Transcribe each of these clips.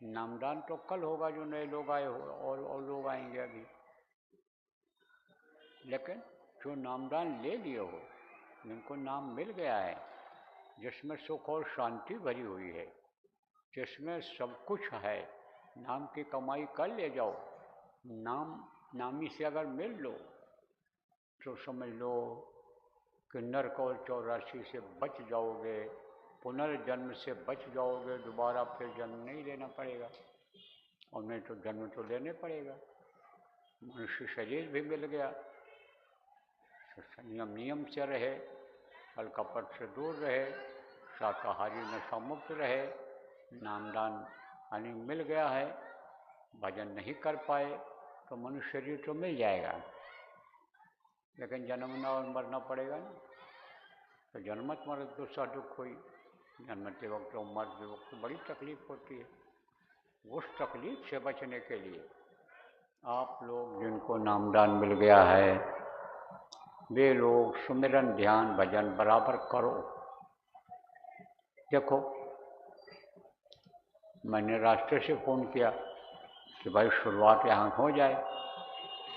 नामदान तो कल होगा, जो नए लोग आए हो और लोग आएंगे अभी। लेकिन जो नामदान ले लिए हो, जिनको नाम मिल गया है, जिसमें सुख और शांति भरी हुई है, जिसमें सब कुछ है, नाम की कमाई कर ले जाओ, नामी से अगर मिल लो तो समझ लो कि नरक और 84 से बच जाओगे, पुनर्जन्म से बच जाओगे, दोबारा फिर जन्म नहीं लेना पड़ेगा। और नहीं तो जन्म तो लेने पड़ेगा। मनुष्य शरीर भी मिल गया, नियम से रहे, छल कपट से दूर रहे, शाकाहारी नशा मुक्त रहे, नामदान यानी मिल गया है, भजन नहीं कर पाए तो मनुष्य शरीर तो मिल जाएगा, लेकिन जन्मना और मरना पड़ेगा ना। तो जन्मत मरत दूसरा दुख हुई, जन्मते वक्त और मरते वक्त बड़ी तकलीफ होती है। उस तकलीफ से बचने के लिए आप लोग जिनको नामदान मिल गया है, वे लोग सुमिरन ध्यान भजन बराबर करो। देखो, मैंने रास्ते से फ़ोन किया कि भाई शुरुआत यहाँ हो जाए,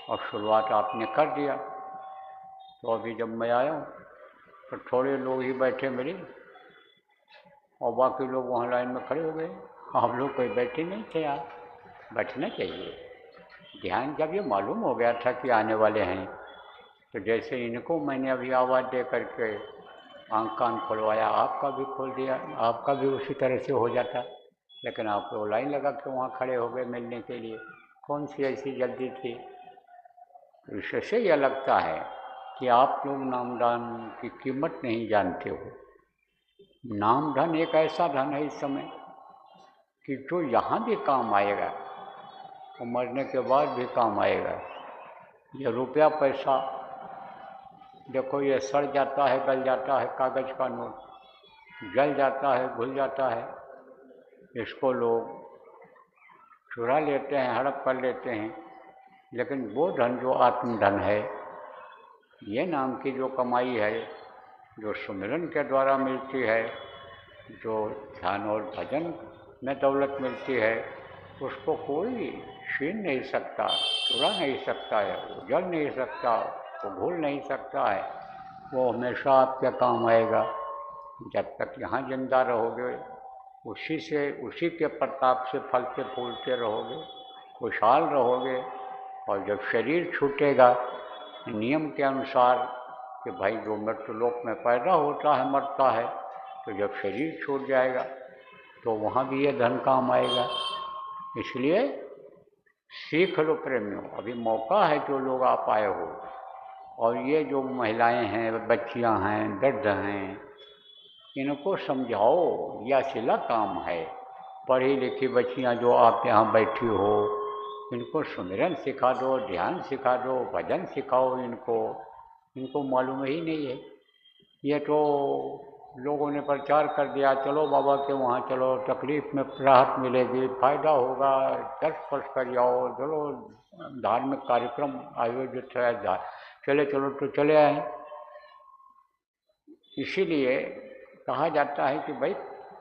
और शुरुआत आपने कर दिया। तो अभी जब मैं आया हूँ तो थोड़े लोग ही बैठे मिले, और बाकी लोग वहाँ लाइन में खड़े हो गए। आप लोग कोई बैठे नहीं थे यार, बैठना चाहिए। ध्यान जब ये मालूम हो गया था कि आने वाले हैं, तो जैसे इनको मैंने अभी आवाज़ दे करके आँख कान खुलवाया, आपका भी खोल दिया, आपका भी उसी तरह से हो जाता। लेकिन आप लोग लाइन लगा के वहाँ खड़े हो गए मिलने के लिए, कौन सी ऐसी जल्दी थी। तो इससे यह लगता है कि आप लोग नामदान की कीमत नहीं जानते हो। नाम धन एक ऐसा धन है इस समय कि जो यहाँ भी काम आएगा और मरने के बाद भी काम आएगा। ये रुपया पैसा देखो, ये सड़ जाता है, गल जाता है, कागज़ का नोट जल जाता है, घुल जाता है, इसको लोग चुरा लेते हैं, हड़प कर लेते हैं। लेकिन वो धन जो आत्मधन है, ये नाम की जो कमाई है, जो सुमिरन के द्वारा मिलती है, जो ध्यान और भजन में दौलत मिलती है, उसको कोई छीन नहीं सकता, चुरा नहीं सकता है, उजड़ नहीं सकता, वो भूल नहीं सकता है। वो हमेशा आपके काम आएगा। जब तक यहाँ जिंदा रहोगे, उसी के प्रताप से फलते फूलते रहोगे, खुशहाल रहोगे। और जब शरीर छूटेगा नियम के अनुसार कि भाई जो मृत्युलोक में पैदा होता है मरता है, तो जब शरीर छूट जाएगा तो वहाँ भी ये धन काम आएगा। इसलिए सीख लो प्रेमियों, अभी मौका है, जो लोग आप आए हो। और ये जो महिलाएं हैं, बच्चियां हैं, वृद्ध हैं, इनको समझाओ, यह अकेला काम है। पढ़ी लिखी बच्चियां जो आप यहाँ बैठी हो, इनको सुमिरन सिखा दो, ध्यान सिखा दो, भजन सिखाओ इनको मालूम ही नहीं है। ये तो लोगों ने प्रचार कर दिया, चलो बाबा के वहाँ चलो, तकलीफ में राहत मिलेगी, फायदा होगा, चर्च स्पर्श कर जाओ, चलो धार्मिक कार्यक्रम आयोजित है, चले चलो तो चले आए। इसीलिए कहा जाता है कि भाई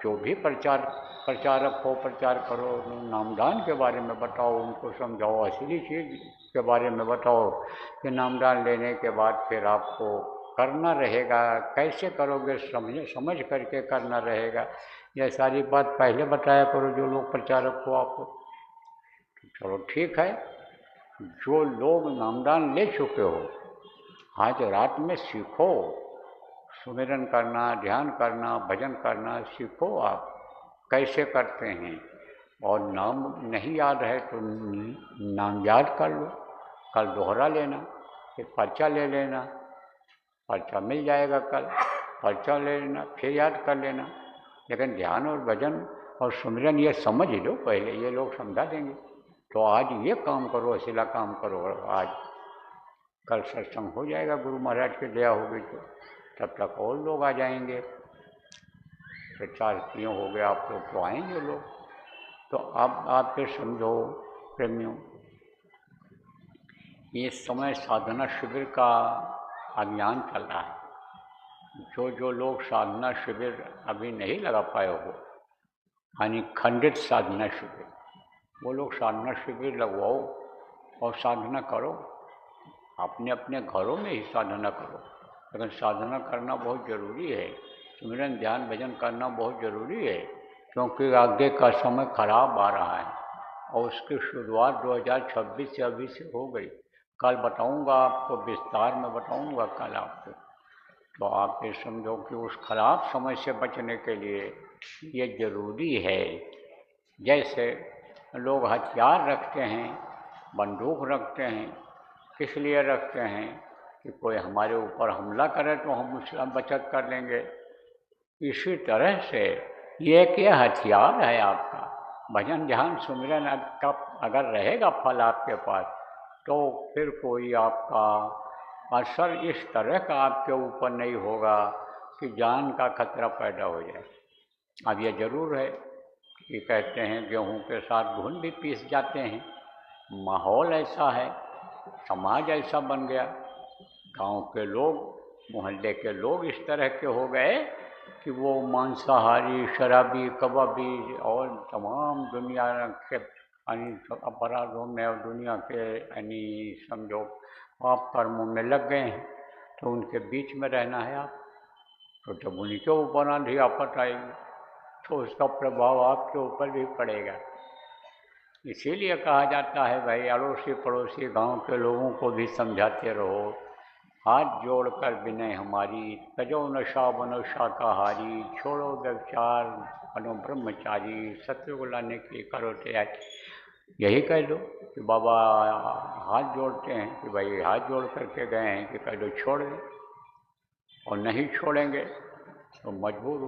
जो भी प्रचारक हो, प्रचार करो, नामदान के बारे में बताओ, उनको समझाओ, असली चीज़ के बारे में बताओ कि नामदान लेने के बाद फिर आपको करना रहेगा, कैसे करोगे, समझ करके करना रहेगा। यह सारी बात पहले बताया करो जो लोग प्रचारक हो आपको। चलो ठीक है, जो लोग नामदान ले चुके हो, आज रात में सीखो, सुमिरन करना, ध्यान करना, भजन करना सीखो। आप कैसे करते हैं, और नाम नहीं याद है तो नाम याद कर लो, कल दोहरा लेना, फिर पर्चा ले लेना, पर्चा मिल जाएगा कल, पर्चा ले लेना, फिर याद कर लेना। लेकिन ध्यान और भजन और सुमिरन ये समझ लो पहले, ये लोग समझा देंगे। तो आज ये काम करो, असीला काम करो, आज कल सत्संग हो जाएगा, गुरु महाराज की दया होगी तो तब तक और लोग आ जाएंगे। फिर 4 हो गए आप लोग तो आएंगे लोग। तो अब आप फिर समझो प्रेमियों, ये समय साधना शिविर का अभियान चल रहा है। जो लोग साधना शिविर अभी नहीं लगा पाए हो, यानी खंडित साधना शिविर। वो लोग साधना शिविर लगवाओ और साधना करो, अपने अपने घरों में ही साधना करो, लेकिन साधना करना बहुत ज़रूरी है। सिमरन ध्यान भजन करना बहुत ज़रूरी है, क्योंकि आगे का समय खराब आ रहा है और उसकी शुरुआत 2026 से अभी से हो गई। कल बताऊंगा आपको, विस्तार में बताऊंगा कल आपको। तो आप ये समझो कि उस खराब समय से बचने के लिए ये ज़रूरी है। जैसे लोग हथियार रखते हैं, बंदूक रखते हैं, किस लिए रखते हैं कि कोई हमारे ऊपर हमला करे तो हम उससे बचत कर लेंगे। इसी तरह से ये कि हथियार है आपका भजन ध्यान सुमिरन का, अगर रहेगा फल आपके पास तो फिर कोई आपका असर इस तरह का आपके ऊपर नहीं होगा कि जान का खतरा पैदा हो जाए। अब ये ज़रूर है कि कहते हैं गेहूं के साथ घुन भी पीस जाते हैं। माहौल ऐसा है, समाज ऐसा बन गया, गांव के लोग, मोहल्ले के लोग इस तरह के हो गए कि वो मांसाहारी, शराबी, कबाबी और तमाम दुनिया के अपराधों में और दुनिया के समझो पाप कर्मों में लग गए हैं। तो उनके बीच में रहना है आप, तो जब उनके ऊपर आंधी आफत आएगी तो उसका प्रभाव आपके ऊपर भी पड़ेगा। इसीलिए कहा जाता है भाई, अड़ोसी पड़ोसी गांव के लोगों को भी समझाते रहो, हाथ जोड़कर विनय हमारी, तजो नशा बनो शाकाहारी, छोड़ो व्यभिचार बनो ब्रह्मचारी, सत्य को लाने की करो तैयारी। यही कह दो कि बाबा हाथ जोड़ते हैं कि भाई हाथ जोड़ करके गए हैं कि कह दो छोड़ दें, और नहीं छोड़ेंगे तो मजबूर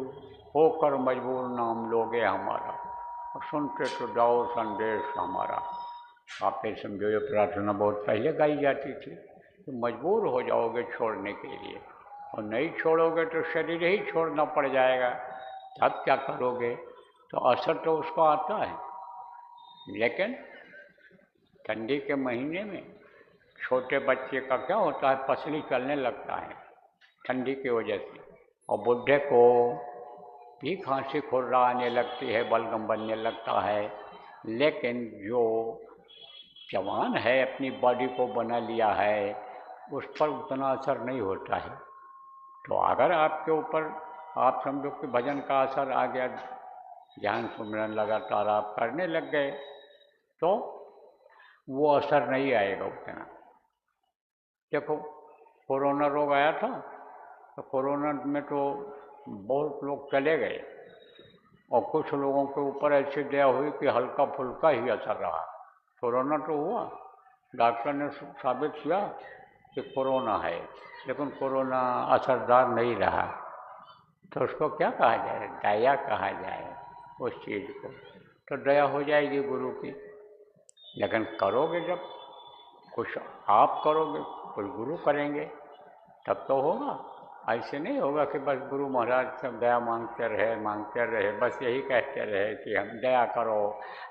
होकर मजबूर नाम लोगे हमारा, और सुनते तो जाओ संदेश हमारा। आप ये समझो, ये प्रार्थना बहुत पहले गाई जाती थी कि मजबूर हो जाओगे छोड़ने के लिए, और नहीं छोड़ोगे तो शरीर ही छोड़ना पड़ जाएगा, तब क्या करोगे। तो असर तो उसको आता है, लेकिन ठंडी के महीने में छोटे बच्चे का क्या होता है, पसली चलने लगता है ठंडी की वजह से, और बुढ़े को भी खांसी खुर्रा आने लगती है, बलगम बनने लगता है। लेकिन जो जवान है, अपनी बॉडी को बना लिया है, उस पर उतना असर नहीं होता है। तो अगर आपके ऊपर आप समझो कि भजन का असर आ गया, ध्यान सुमिरन लगातार आप करने लग गए, तो वो असर नहीं आएगा उतना। देखो कोरोना रोग आया था, तो कोरोना में तो बहुत लोग चले गए, और कुछ लोगों के ऊपर ऐसी दया हुई कि हल्का फुल्का ही असर रहा। कोरोना तो हुआ, डॉक्टर ने साबित किया कि कोरोना है, लेकिन कोरोना असरदार नहीं रहा। तो उसको क्या कहा जाए, दया कहा जाए उस चीज़ को। तो दया हो जाएगी गुरु की, लेकिन करोगे जब, कुछ आप करोगे, कुछ गुरु करेंगे, तब तो होगा। ऐसे नहीं होगा कि बस गुरु महाराज से दया मांगते रहे, बस यही कहते रहे कि हम दया करो,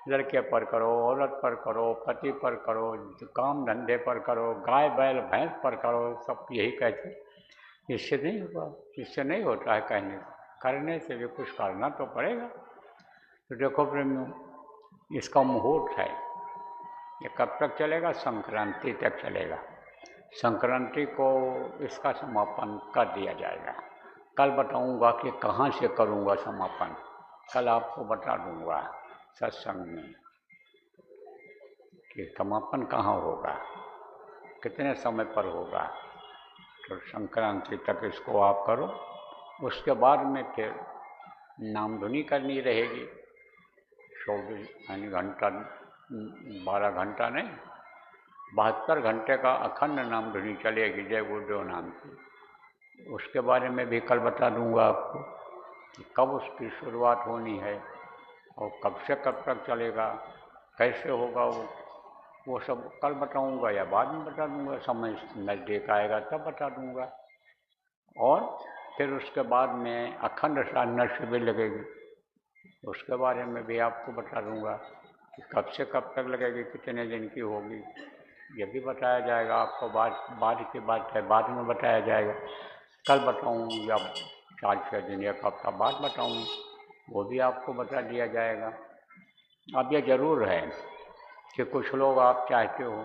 लड़के पर करो, औरत पर करो, पति पर करो, काम धंधे पर करो, गाय बैल भैंस पर करो, सब यही कहते। इससे नहीं होगा, इससे नहीं होता है कहने, करने से भी कुछ करना तो पड़ेगा। तो देखो प्रेमियों, इसका मुहूर्त है, ये कब तक चलेगा, संक्रांति तक चलेगा। संक्रांति को इसका समापन कर दिया जाएगा। कल बताऊंगा कि कहाँ से करूंगा समापन, कल आपको बता दूंगा सत्संग में कि समापन कहाँ होगा, कितने समय पर होगा। तो संक्रांति तक इसको आप करो, उसके बाद में फिर नाम धुनी करनी रहेगी 24 घंटा, 12 घंटा नहीं, 72 घंटे का अखंड नाम धुनी चलेगी जय गुरुदेव नाम की। उसके बारे में भी कल बता दूंगा आपको कि कब उसकी शुरुआत होनी है और कब से कब तक चलेगा, कैसे होगा वो सब कल बताऊंगा या बाद में बता दूंगा, समय नज़दीक आएगा तब बता दूंगा। और फिर उसके बाद में अखंड साधना शिविर लगेगी, उसके बारे में भी आपको बता दूंगा कि कब से कब तक लगेगी, कितने दिन की होगी, ये भी बताया जाएगा आपको। बाद की बात है, बाद में बताया जाएगा। कल बताऊँ या 4-6 दिन, 1 हफ्ता बाद बताऊँ, वो भी आपको बता दिया जाएगा। अब यह जरूर है कि कुछ लोग आप चाहते हो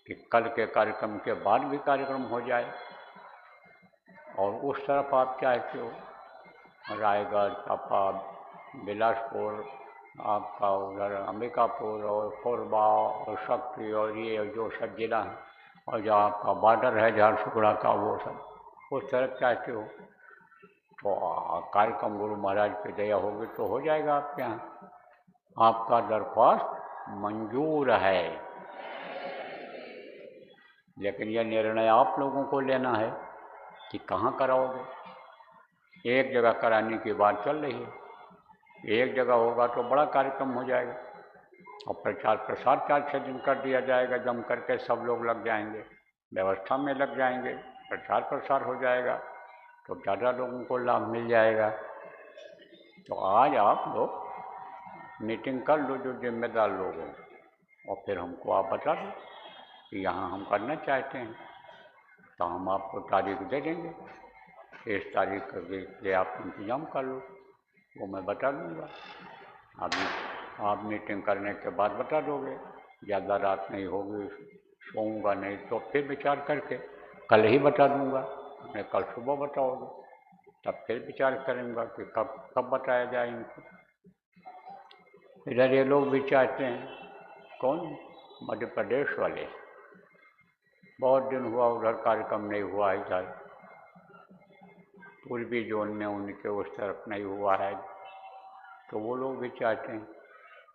कि कल के कार्यक्रम के बाद भी कार्यक्रम हो जाए, और उस तरफ आप चाहते हो रायगढ़, चापा, बिलासपुर, आपका उधर अंबिकापुर और कोरबा और शक्ति और ये जो सब जिला हैं, और जो आपका बॉर्डर है झारसुगुड़ा का, वो सब उस तरफ चाहते हो तो कार्यक्रम गुरु महाराज की दया होगी तो हो जाएगा आपके यहाँ। आपका दरख्वास्त मंजूर है, लेकिन यह निर्णय आप लोगों को लेना है कि कहाँ कराओगे। एक जगह कराने की बात चल रही है, एक जगह होगा तो बड़ा कार्यक्रम हो जाएगा और प्रचार प्रसार 4-6 दिन कर दिया जाएगा, जम करके सब लोग लग जाएंगे, व्यवस्था में लग जाएंगे, प्रचार प्रसार हो जाएगा तो ज़्यादा लोगों को लाभ मिल जाएगा। तो आज आप लोग मीटिंग कर लो जो जिम्मेदार लोग हैं, और फिर हमको आप बता दो कि यहाँ हम करना चाहते हैं, तो हम आपको तारीख दे देंगे। इस तारीख के लिए आप इंतज़ाम कर लो, वो मैं बता दूँगा। अभी आप मीटिंग करने के बाद बता दोगे, ज़्यादा रात नहीं होगी, सोऊंगा नहीं तो फिर विचार करके कल ही बता दूँगा। मैं कल सुबह बताओगे तब फिर विचार करूँगा कि कब बताया जाए इनको। इधर ये लोग भी चाहते हैं, कौन, मध्य प्रदेश वाले, बहुत दिन हुआ उधर कार्यक्रम नहीं हुआ है, इधर पूर्वी जोन में उनके उस तरफ नहीं हुआ है, तो वो लोग भी चाहते हैं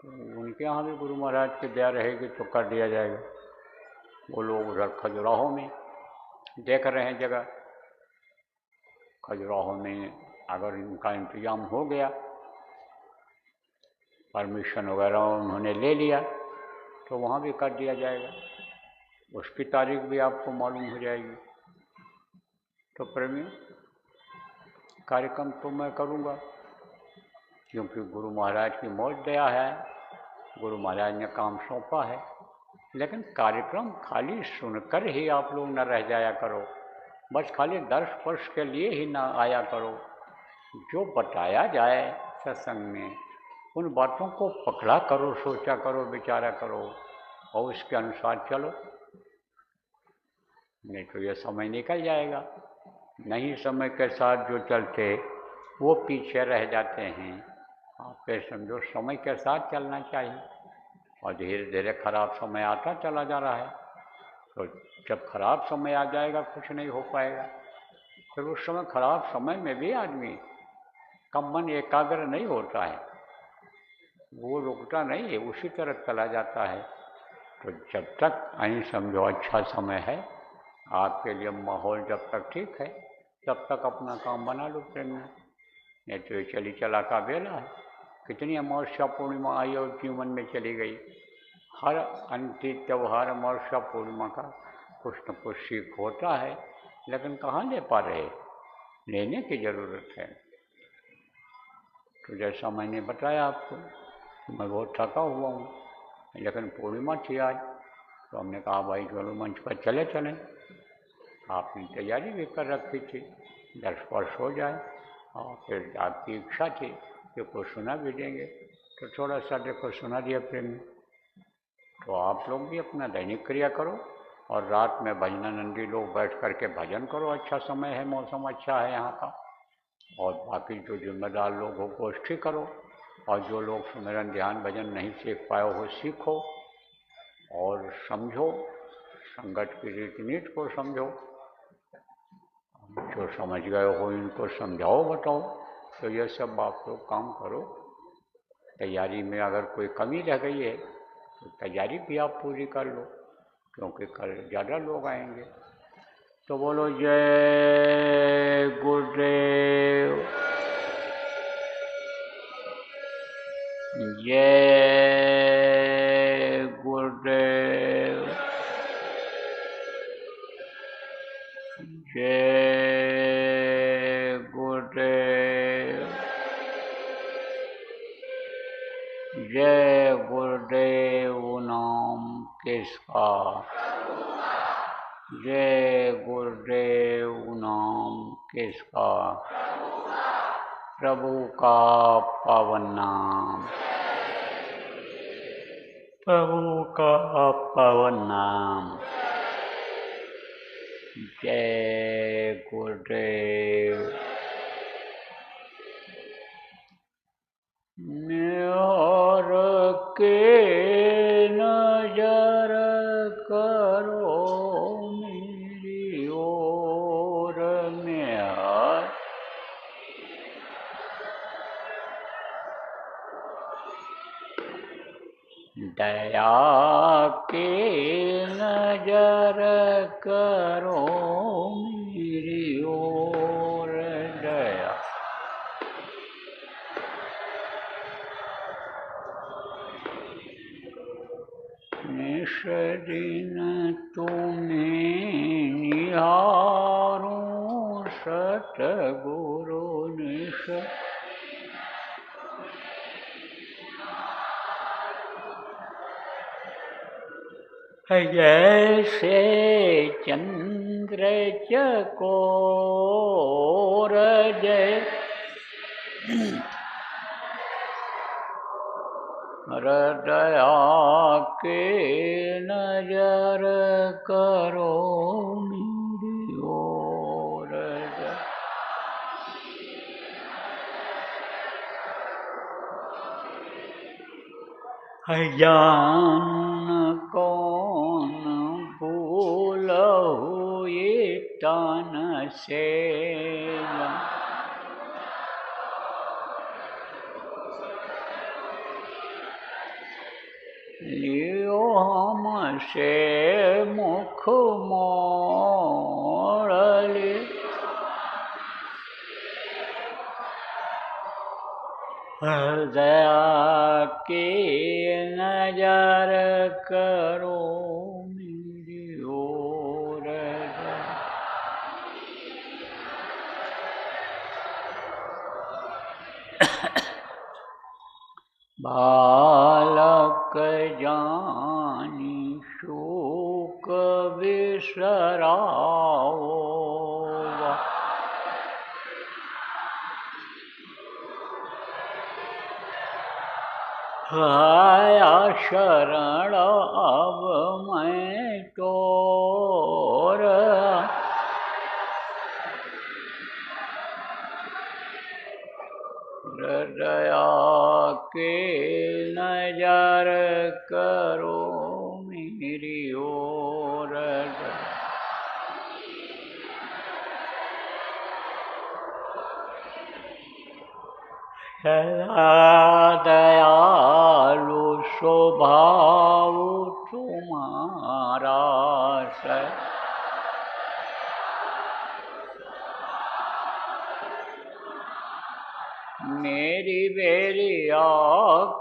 तो उनके यहाँ भी गुरु महाराज की दया रहेगी तो कर दिया जाएगा। वो लोग उधर खजुराहो में देख रहे हैं जगह, खजुराहो में अगर इनका इंतजाम हो गया, परमिशन वगैरह उन्होंने ले लिया तो वहाँ भी कर दिया जाएगा, उसकी तारीख भी आपको मालूम हो जाएगी। तो प्रेमी कार्यक्रम तो मैं करूँगा, क्योंकि गुरु महाराज की मौज दया है, गुरु महाराज ने काम सौंपा है। लेकिन कार्यक्रम खाली सुनकर ही आप लोग न रह जाया करो, बस खाली दर्श स्पर्श के लिए ही ना आया करो। जो बताया जाए सत्संग में उन बातों को पकड़ा करो, सोचा करो, विचारा करो और उसके अनुसार चलो, नहीं तो ये समय निकल जाएगा। नहीं समय के साथ जो चलते वो पीछे रह जाते हैं। आप फिर समझो समय के साथ चलना चाहिए, और धीरे धीरे खराब समय आता चला जा रहा है, तो जब खराब समय आ जाएगा कुछ नहीं हो पाएगा। फिर उस समय खराब समय में भी आदमी का मन एकाग्र नहीं होता है, वो रुकता नहीं है, उसी तरह चला जाता है। तो जब तक आई समझो अच्छा समय है आपके लिए, माहौल जब तक ठीक है तब तक अपना काम बना लो प्रेम में, नहीं तो ये चली चला का बेला है। कितनी अमावस्या पूर्णिमा आई और जीवन में चली गई। हर अंतिम त्यौहार अमावस्या पूर्णिमा का कुछ न कुछ सीख होता है, लेकिन कहाँ ले पा रहे, लेने की ज़रूरत है। तो जैसा मैंने बताया आपको, मैं बहुत थका हुआ हूँ, लेकिन पूर्णिमा थी आज, तो हमने कहा भाई चलो मंच पर चले चलें। आपने तैयारी भी कर रखी थी, दर्श स्पर्श हो जाए, और फिर आपकी इच्छा थी कि कुछ सुना भी देंगे, तो थोड़ा सा देखो सुना दिया प्रेम में। तो आप लोग भी अपना दैनिक क्रिया करो, और रात में भजनानंदी लोग बैठ करके भजन करो, अच्छा समय है, मौसम अच्छा है यहाँ का। और बाकी जो जिम्मेदार लोग हो गोष्ठी करो, और जो लोग सुमिरन ध्यान भजन नहीं सीख पाए हो सीखो और समझो, संगत की रीति नीति को समझो, जो समझ गए हो इनको समझाओ, बताओ। तो ये सब आप लोग काम करो। तैयारी में अगर कोई कमी रह गई है तो तैयारी भी आप पूरी कर लो, क्योंकि कल ज़्यादा लोग आएंगे। तो बोलो जय गुरुदेव, जय गुरुदेव, जय गुरुदेव, जय गुरुदेव नाम किसका, जय गुरुदेव नाम किसका, प्रभु का पावन नाम, प्रभु का पावन नाम। जय गुरुदेव। न्यार के नजर करो मेरी ओर, न्यार दया के नजर करो मेरी ओर, दया निश दिन तुम्हें निहारूं सतगुरु, निश जैसे चंद्र चकोर, जय हृदया के नजर करो मेरी ओर, जान कौन भूलहु ये तन से, लियो हमसे मुख मोड़ ले, दया के नजर करो मेरी ओर, बालक जानी शोक बिसराओ, आया शरण अब मैं तोर, हृदया के नजर करो मेरी ओर, दयालु स्वभाव तुम्हारा है, मेरी बेरिया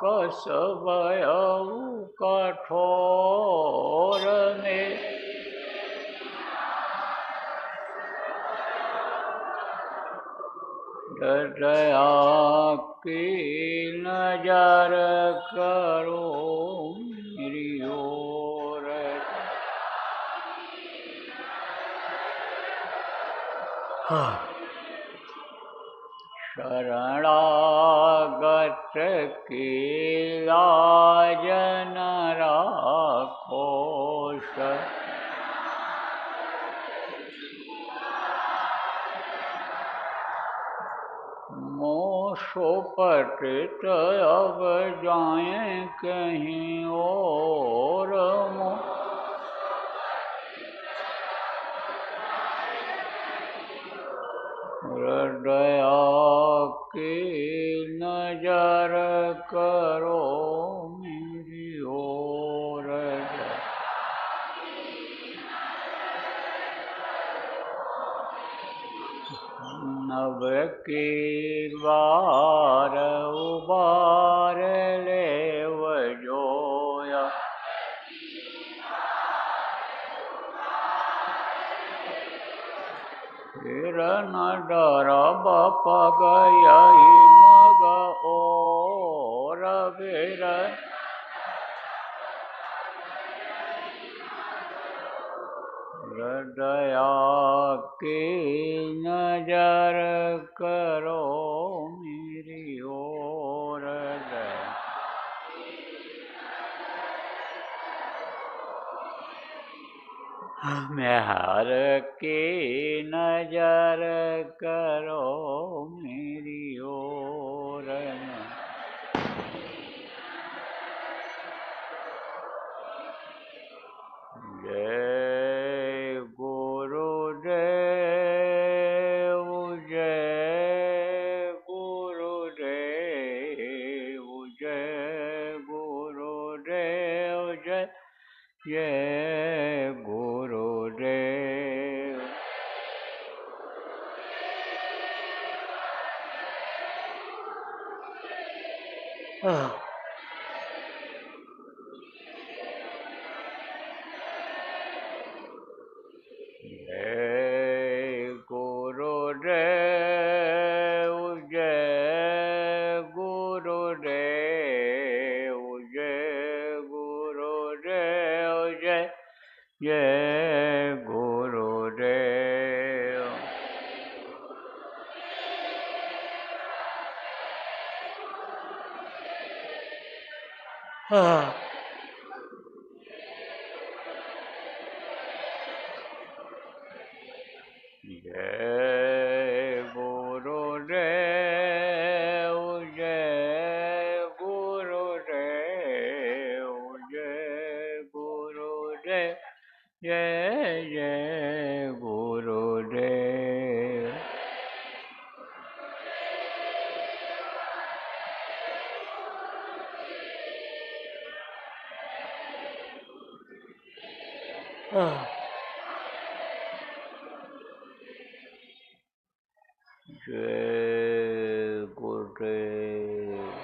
कस भयउ कठोर में, दया की नजर करो मेरी ओर, शरणागत की लाज न राखो, मोसो पतित अब जाएं कहीं और, हृदया की नजर करो मेरी ओर, नव की बार उबार ले वजोया, फिर न डर बप गया मग और, फिर हृदया की नजर करो। मेहर की नजर करो मेरी ओर। जय गुरुदेव, जय गुरुदेव, जय गुरुदेव, जय गुरुदेव। जय गुरुदेव, जय गुरुदेव, जय गुरुदेव, जय गुरुदेव। जय गुरुदेव, जय गुरुदेव, जय गुरुदेव, जय गुरुदेव। जय गुरुदेव।